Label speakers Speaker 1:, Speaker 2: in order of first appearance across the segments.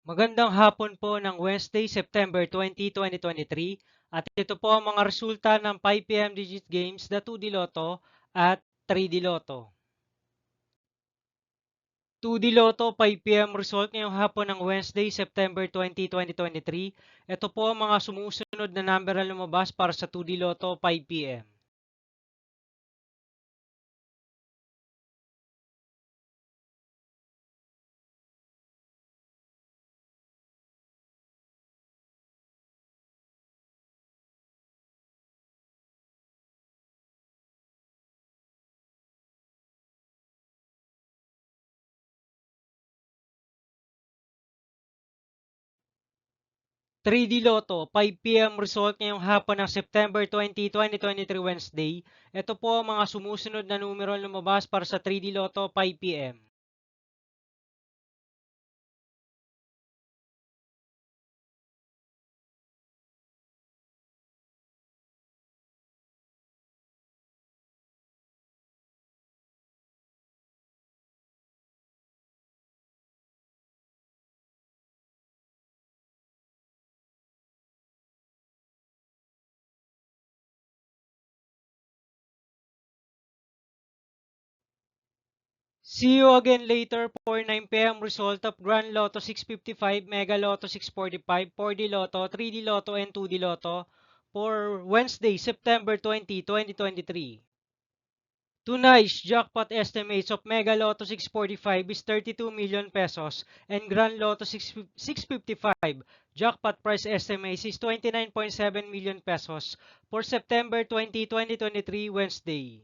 Speaker 1: Magandang hapon po ng Wednesday, September 20, 2023 at ito po ang mga resulta ng 5 PM Digit Games, the 2D Lotto at 3D Lotto. 2D Lotto 5 PM result ngayong hapon ng Wednesday, September 20, 2023. Ito po ang mga sumusunod na number na lumabas para sa 2D Lotto 5 PM. 3D Lotto 5 PM result ngayong hapon ng September 20, 2023 Wednesday. Ito po ang mga sumusunod na numero lumabas para sa 3D Lotto 5 PM. 'See you again later for 9 PM result of Grand Lotto 655, Mega Lotto 645, 4D Lotto, 3D Lotto, and 2D Lotto for Wednesday, September 20, 2023. Tonight's jackpot estimates of Mega Lotto 645 is 32 million pesos and Grand Lotto 655 jackpot price estimates is 29.7 million pesos for September 20, 2023 Wednesday.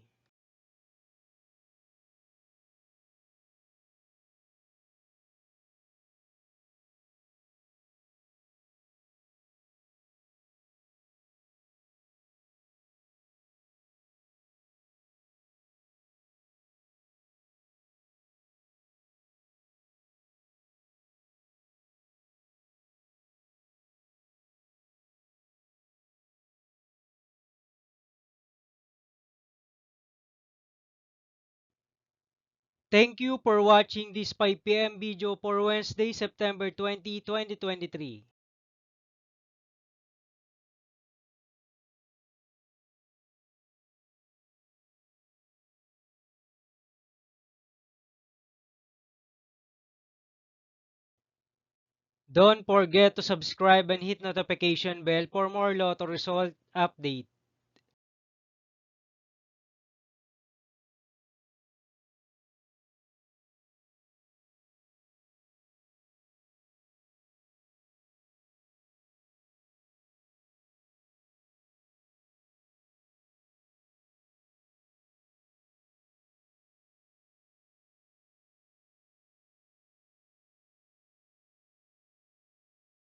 Speaker 1: Thank you for watching this 5 PM video for Wednesday, September 20, 2023. Don't forget to subscribe and hit notification bell for more Lotto result update.